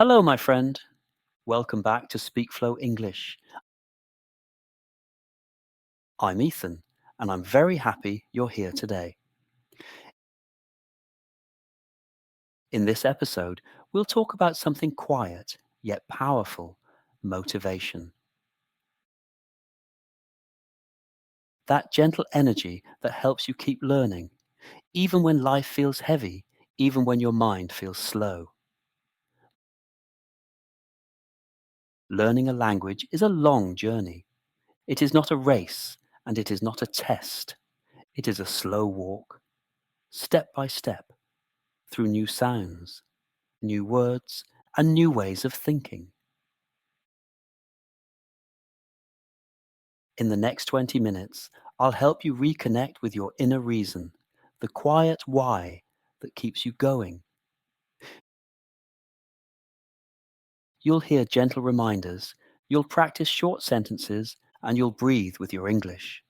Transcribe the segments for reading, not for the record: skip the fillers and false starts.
Hello, my friend. Welcome back to SpeakFlow English. I'm Ethan, and I'm very happy you're here today. In this episode, we'll talk about something quiet yet powerful: motivation. That gentle energy that helps you keep learning, even when life feels heavy, even when your mind feels slow. Learning a language is a long journey. It is not a race, and it is not a test. It is a slow walk, step by step, through new sounds, new words, and new ways of thinking. In the next 20 minutes, I'll help you reconnect with your inner reason, the quiet why that keeps you going. You'll hear gentle reminders, you'll practice short sentences, and you'll breathe with your English.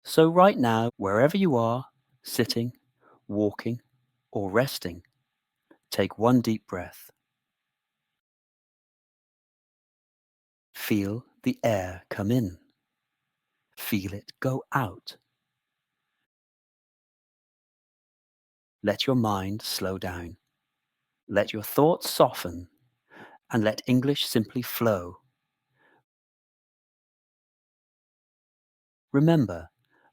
So, right now, wherever you are, sitting, walking, or resting, take one deep breath. Feel the air come in. Feel it go out. Let your mind slow down. Let your thoughts soften, and let English simply flow. Remember,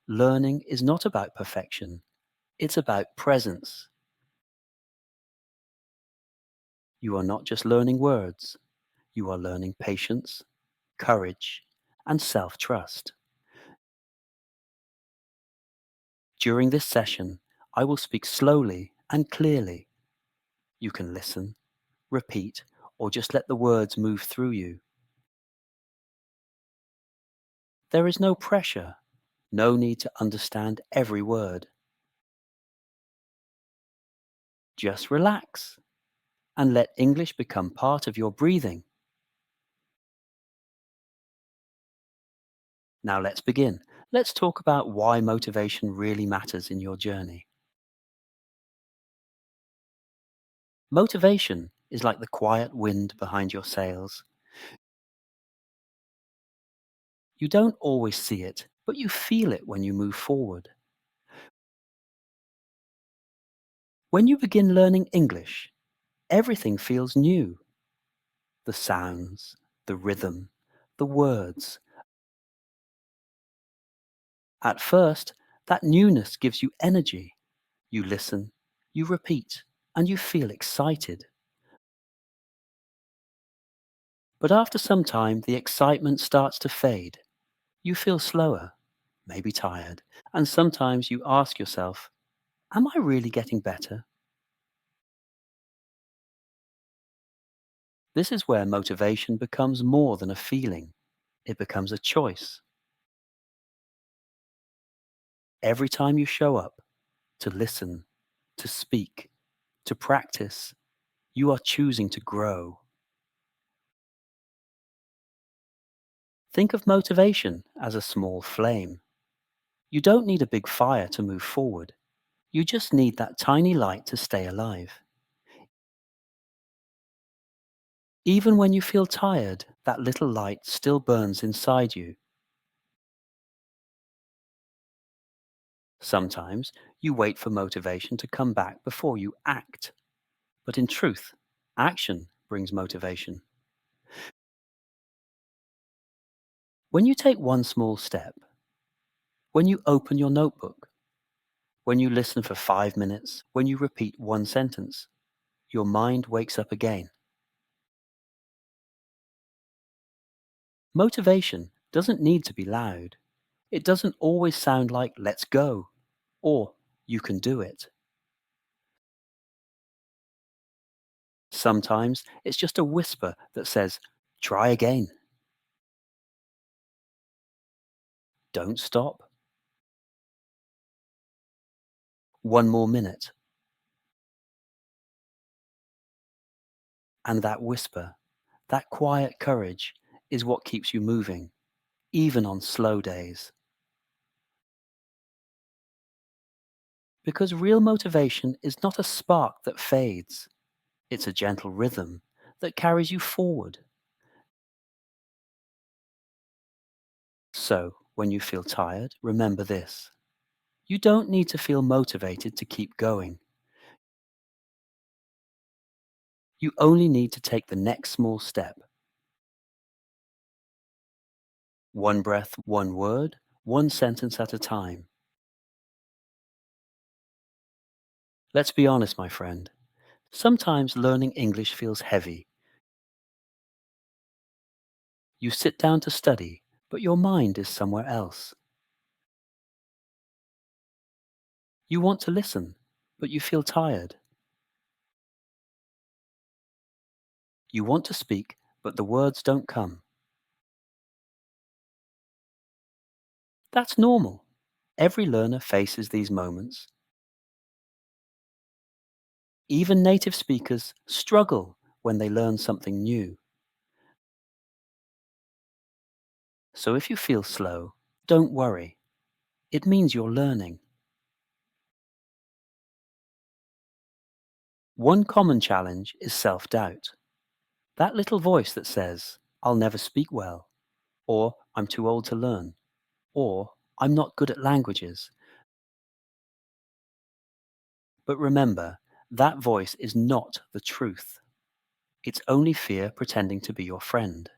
learning is not about perfection, it's about presence. You are not just learning words, you are learning patience, courage, and self-trust. During this session, I will speak slowly and clearly. You can listen, repeat, or just let the words move through you. There is no pressure, no need to understand every word. Just relax and let English become part of your breathing. Now let's begin. Let's talk about why motivation really matters in your journey. Motivation is like the quiet wind behind your sails. You don't always see it, but you feel it when you move forward. When you begin learning English, everything feels new. The sounds, the rhythm, the words. At first, that newness gives you energy. You listen, you repeat, and you feel excited. But after some time, the excitement starts to fade. You feel slower, maybe tired, and sometimes you ask yourself, am I really getting better? This is where motivation becomes more than a feeling. It becomes a choice. Every time you show up to listen, to speak, to practice, you are choosing to grow. Think of motivation as a small flame. You don't need a big fire to move forward. You just need that tiny light to stay alive. Even when you feel tired, that little light still burns inside you. Sometimes you wait for motivation to come back before you act. But in truth, action brings motivation. When you take one small step, when you open your notebook, when you listen for 5 minutes, when you repeat one sentence, your mind wakes up again. Motivation doesn't need to be loud. It doesn't always sound like "let's go" or "you can do it." Sometimes it's just a whisper that says, "try again." Don't stop. One more minute. And that whisper, that quiet courage, is what keeps you moving, even on slow days. Because real motivation is not a spark that fades, it's a gentle rhythm that carries you forward. So, when you feel tired, remember this. You don't need to feel motivated to keep going. You only need to take the next small step. One breath, one word, one sentence at a time. Let's be honest, my friend. Sometimes learning English feels heavy. You sit down to study, but your mind is somewhere else. You want to listen, but you feel tired. You want to speak, but the words don't come. That's normal. Every learner faces these moments. Even native speakers struggle when they learn something new. So if you feel slow, don't worry. It means you're learning. One common challenge is self-doubt. That little voice that says, I'll never speak well, or I'm too old to learn, or I'm not good at languages. But remember, that voice is not the truth. It's only fear pretending to be your friend.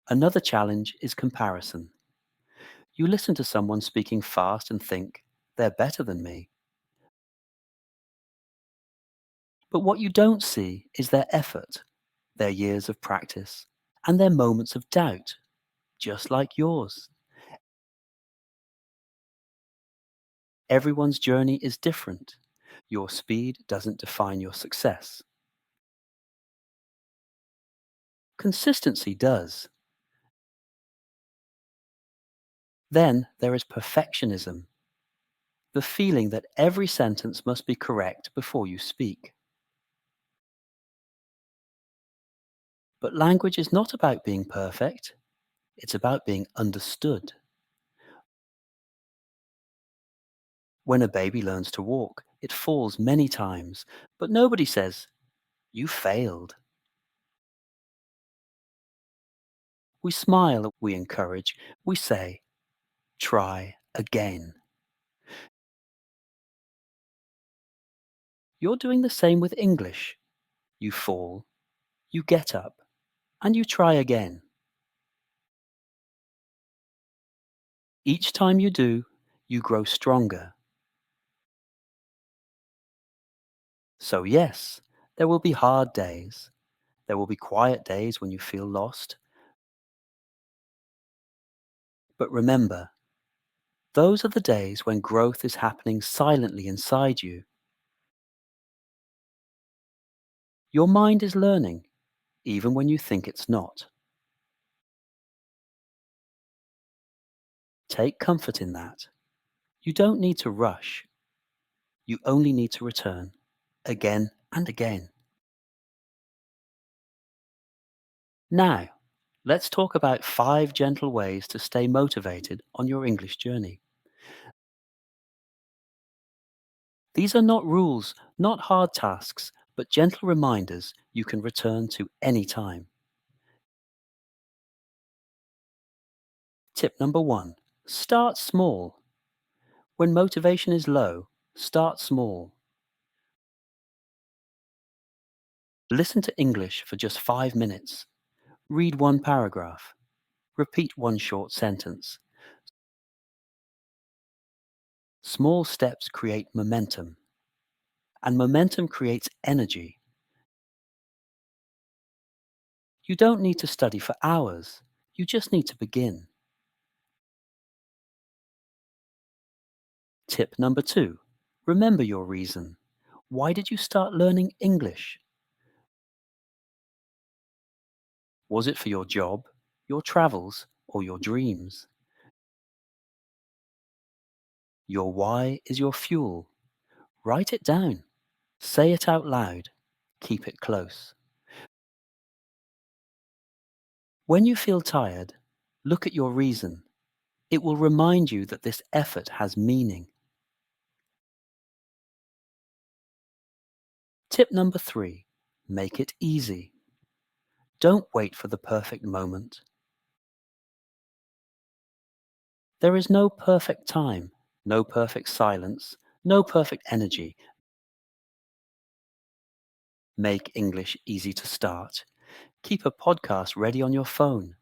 Another challenge is comparison. You listen to someone speaking fast and think, they're better than me. But what you don't see is their effort, their years of practice, and their moments of doubt, just like yours. Everyone's journey is different. Your speed doesn't define your success. Consistency does. Then there is perfectionism, the feeling that every sentence must be correct before you speak. But language is not about being perfect, it's about being understood. When a baby learns to walk, it falls many times, but nobody says, you failed. We smile, we encourage, we say, try again. You're doing the same with English. You fall, you get up, and you try again. Each time you do, you grow stronger. So yes, there will be hard days. There will be quiet days when you feel lost. But remember, those are the days when growth is happening silently inside you. Your mind is learning, even when you think it's not. Take comfort in that. You don't need to rush. You only need to return, again and again. Now, let's talk about 5 gentle ways to stay motivated on your English journey. These are not rules, not hard tasks, but gentle reminders you can return to any time. Tip number 1. Start small. When motivation is low, start small. Listen to English for just 5 minutes. Read one paragraph. Repeat one short sentence. Small steps create momentum, and momentum creates energy. You don't need to study for hours. You just need to begin. Tip number 2. Remember your reason. Why did you start learning English? Was it for your job, your travels, or your dreams? Your why is your fuel. Write it down. Say it out loud. Keep it close. When you feel tired, look at your reason. It will remind you that this effort has meaning. Tip number 3, make it easy. Don't wait for the perfect moment. There is no perfect time, no perfect silence, no perfect energy. Make English easy to start. Keep a podcast ready on your phone.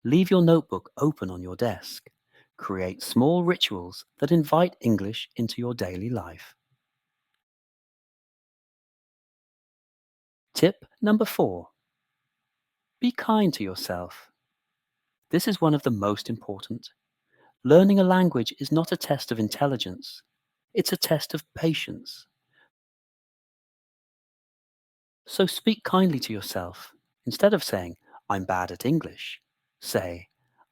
Leave your notebook open on your desk. Create small rituals that invite English into your daily life. Tip number 4, be kind to yourself. This is one of the most important. Learning a language is not a test of intelligence. It's a test of patience. So speak kindly to yourself. Instead of saying, I'm bad at English, say,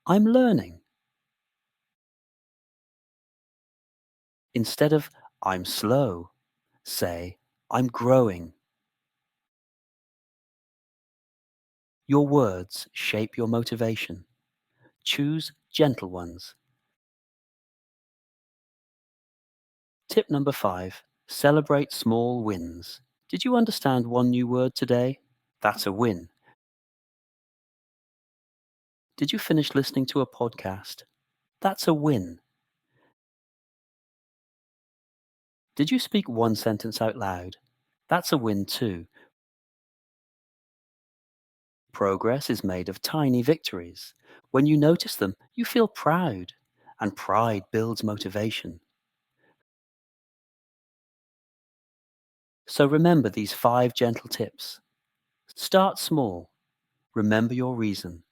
I'm learning. Instead of, I'm slow, say, I'm growing. Your words shape your motivation. Choose gentle ones. Tip number 5, celebrate small wins. Did you understand one new word today? That's a win. Did you finish listening to a podcast? That's a win. Did you speak one sentence out loud? That's a win too. Progress is made of tiny victories. When you notice them, you feel proud, and pride builds motivation. So remember these 5 gentle tips. Start small. Remember your reason.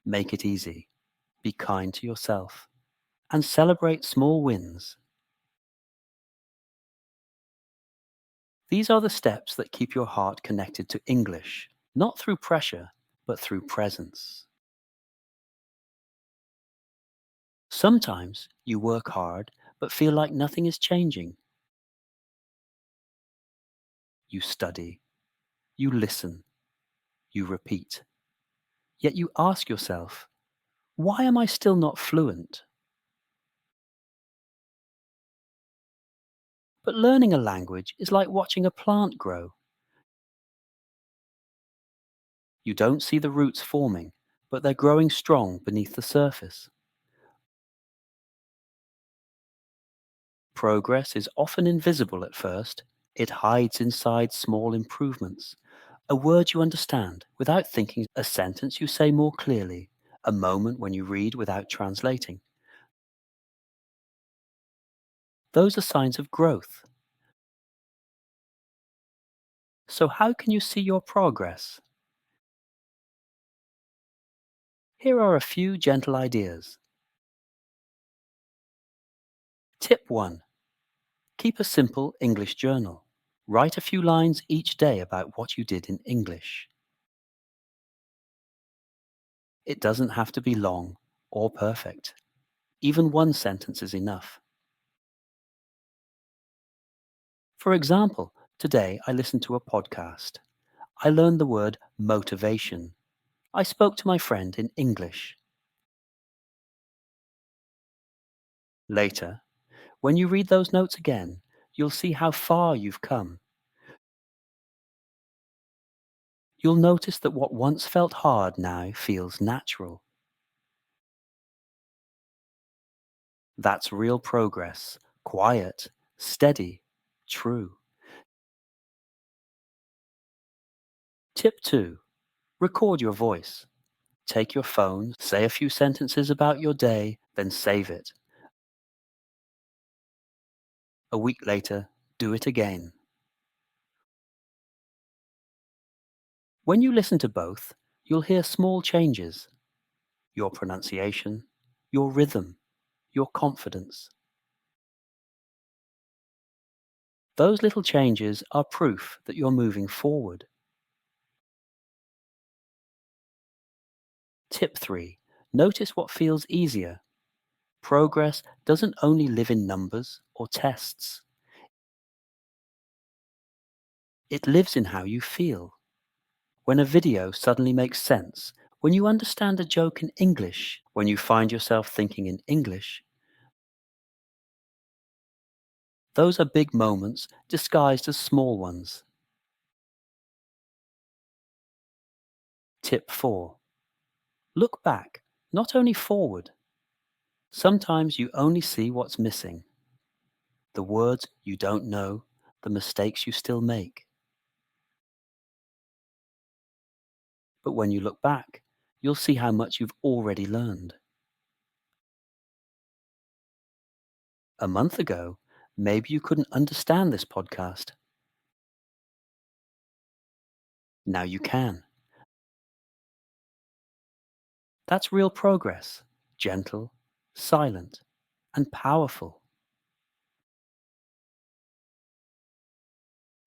Make it easy. Be kind to yourself. And celebrate small wins. These are the steps that keep your heart connected to English, not through pressure, but through presence. Sometimes you work hard, but feel like nothing is changing. You study, you listen, you repeat. Yet you ask yourself, why am I still not fluent? But learning a language is like watching a plant grow. You don't see the roots forming, but they're growing strong beneath the surface. Progress is often invisible at first. It hides inside small improvements. A word you understand without thinking, a sentence you say more clearly, a moment when you read without translating. Those are signs of growth. So how can you see your progress? Here are a few gentle ideas. Tip 1. Keep a simple English journal. Write a few lines each day about what you did in English. It doesn't have to be long or perfect. Even one sentence is enough. For example, today I listened to a podcast. I learned the word motivation. I spoke to my friend in English. Later, when you read those notes again, you'll see how far you've come. You'll notice that what once felt hard now feels natural. That's real progress, quiet, steady, true. Tip 2. Record your voice. Take your phone, say a few sentences about your day, then save it. A week later, do it again. When you listen to both, you'll hear small changes. Your pronunciation, your rhythm, your confidence. Those little changes are proof that you're moving forward. Tip 3. Notice what feels easier. Progress doesn't only live in numbers or tests. It lives in how you feel. When a video suddenly makes sense, When you understand a joke in English, when you find yourself thinking in English, those are big moments disguised as small ones. Tip 4. Look back, not only forward. Sometimes you only see what's missing, the words you don't know, the mistakes you still make. But when you look back, you'll see how much you've already learned. A month ago, maybe you couldn't understand this podcast. Now you can. That's real progress, gentle, silent, and powerful.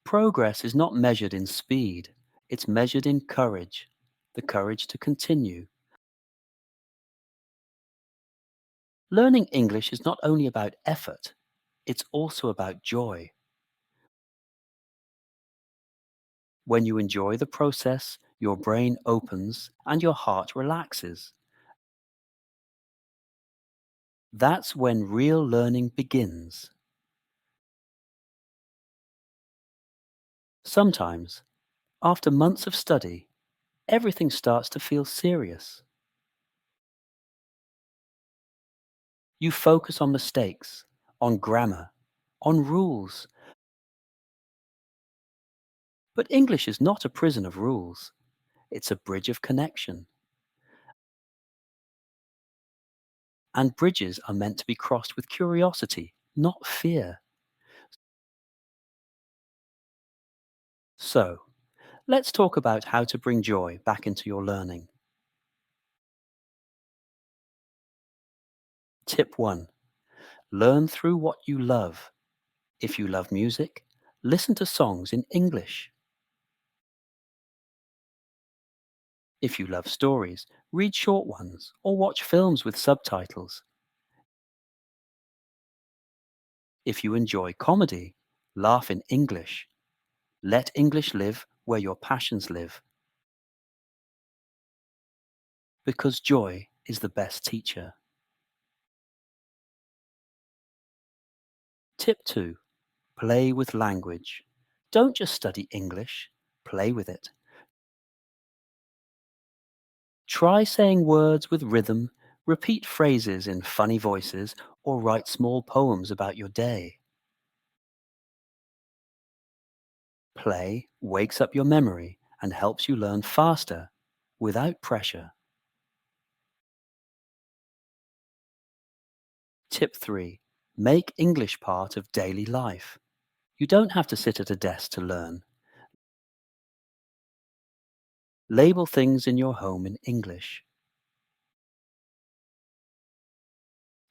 Progress is not measured in speed, it's measured in courage, the courage to continue. Learning English is not only about effort, it's also about joy. When you enjoy the process, your brain opens and your heart relaxes. That's when real learning begins. Sometimes, after months of study, everything starts to feel serious. You focus on mistakes, on grammar, on rules. But English is not a prison of rules. It's a bridge of connection. And bridges are meant to be crossed with curiosity, not fear. So, let's talk about how to bring joy back into your learning. Tip 1. Learn through what you love. If you love music, listen to songs in English. If you love stories, read short ones or watch films with subtitles. If you enjoy comedy, laugh in English. Let English live where your passions live. Because joy is the best teacher. Tip 2. Play with language. Don't just study English, play with it. Try saying words with rhythm, repeat phrases in funny voices, or write small poems about your day. Play wakes up your memory and helps you learn faster, without pressure. Tip 3. Make English part of daily life. You don't have to sit at a desk to learn. Label things in your home in English.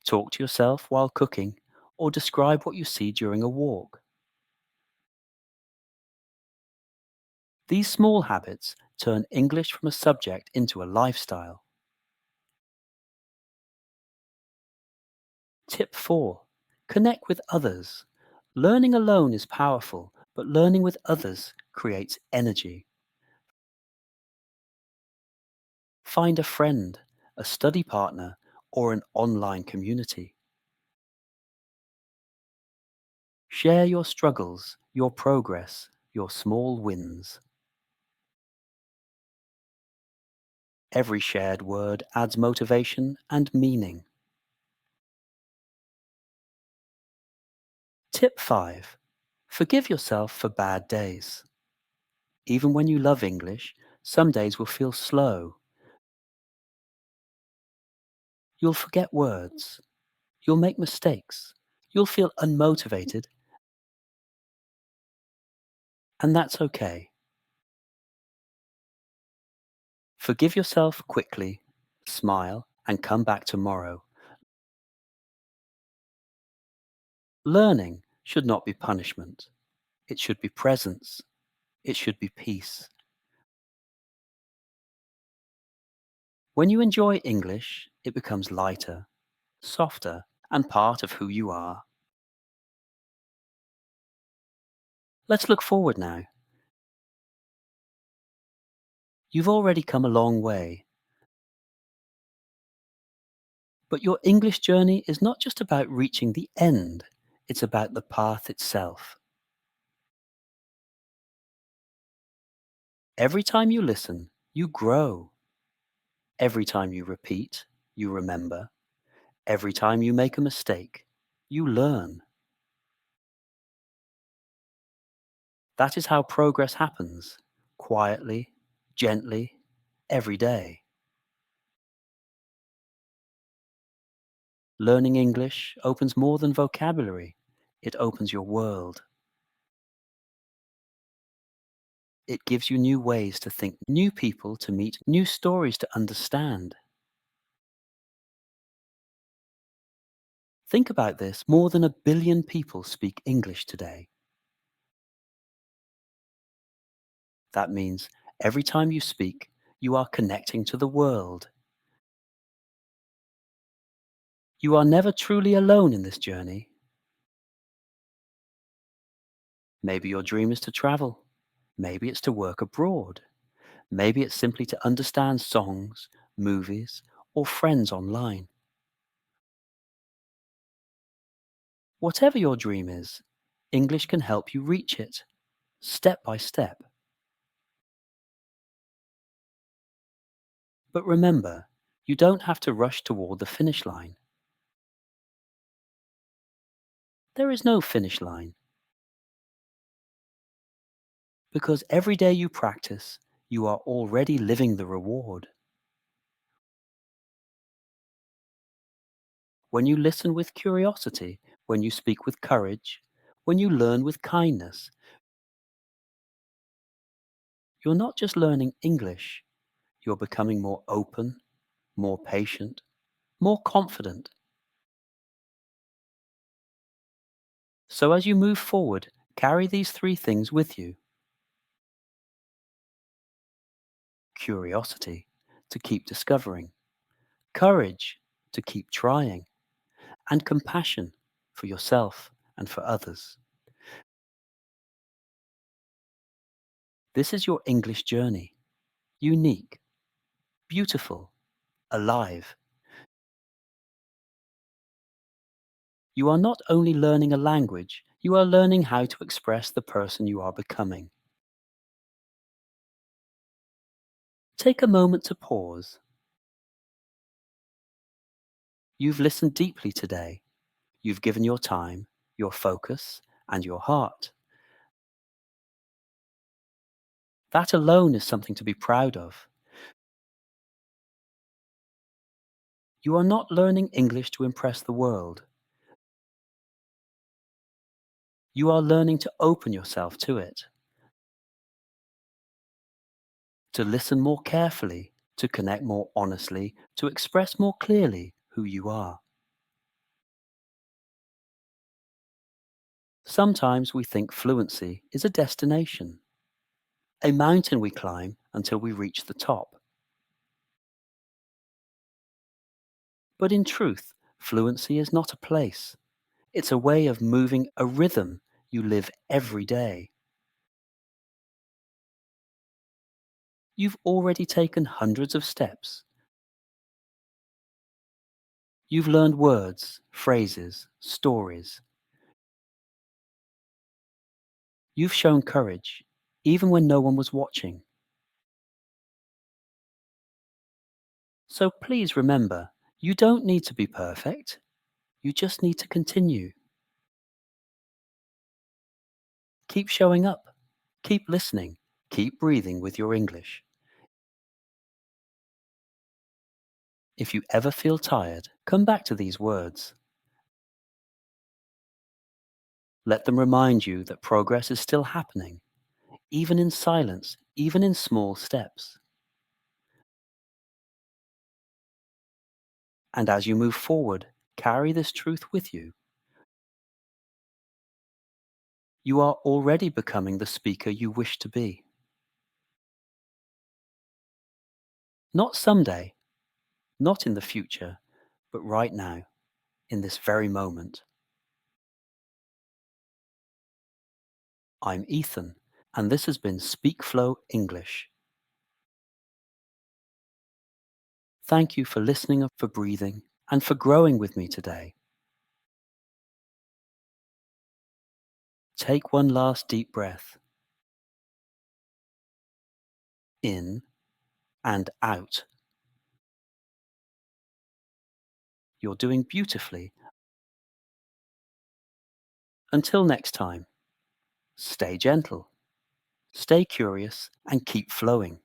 Talk to yourself while cooking, or describe what you see during a walk. These small habits turn English from a subject into a lifestyle. Tip 4. Connect with others. Learning alone is powerful, but learning with others creates energy. Find a friend, a study partner, or an online community. Share your struggles, your progress, your small wins. Every shared word adds motivation and meaning. Tip 5. Forgive yourself for bad days. Even when you love English, some days will feel slow. You'll forget words. You'll make mistakes. You'll feel unmotivated, and that's okay. Forgive yourself quickly, smile, and come back tomorrow. Learning should not be punishment. It should be presence. It should be peace. When you enjoy English, it becomes lighter, softer, and part of who you are. Let's look forward now. You've already come a long way. But your English journey is not just about reaching the end, it's about the path itself. Every time you listen, you grow. Every time you repeat, you remember. Every time you make a mistake, you learn. That is how progress happens, quietly, gently, every day. Learning English opens more than vocabulary. It opens your world. It gives you new ways to think, new people to meet, new stories to understand. Think about this, more than 1 billion people speak English today. That means every time you speak, you are connecting to the world. You are never truly alone in this journey. Maybe your dream is to travel. Maybe it's to work abroad. Maybe it's simply to understand songs, movies, or friends online. Whatever your dream is, English can help you reach it, step by step. But remember, you don't have to rush toward the finish line. There is no finish line, because every day you practice, you are already living the reward. When you listen with curiosity, when you speak with courage, when you learn with kindness, you're not just learning English, you're becoming more open, more patient, more confident. So as you move forward, carry these 3 things with you. Curiosity, to keep discovering. Courage, to keep trying. And compassion, for yourself and for others. This is your English journey. Unique, beautiful, alive. You are not only learning a language, you are learning how to express the person you are becoming. Take a moment to pause. You've listened deeply today. You've given your time, your focus, and your heart. That alone is something to be proud of. You are not learning English to impress the world. You are learning to open yourself to it, to listen more carefully, to connect more honestly, to express more clearly who you are. Sometimes we think fluency is a destination, a mountain we climb until we reach the top. But in truth, fluency is not a place. It's a way of moving, a rhythm you live every day. You've already taken hundreds of steps. You've learned words, phrases, stories. You've shown courage, even when no one was watching. So please remember, you don't need to be perfect. You just need to continue. Keep showing up. Keep listening. Keep breathing with your English. If you ever feel tired, come back to these words. Let them remind you that progress is still happening, even in silence, even in small steps. And as you move forward, carry this truth with you. You are already becoming the speaker you wish to be. Not someday, not in the future, but right now, in this very moment. I'm Ethan, and this has been Speak Flow English. Thank you for listening, for breathing, and for growing with me today. Take one last deep breath in and out. You're doing beautifully. Until next time, stay gentle, stay curious, and keep flowing.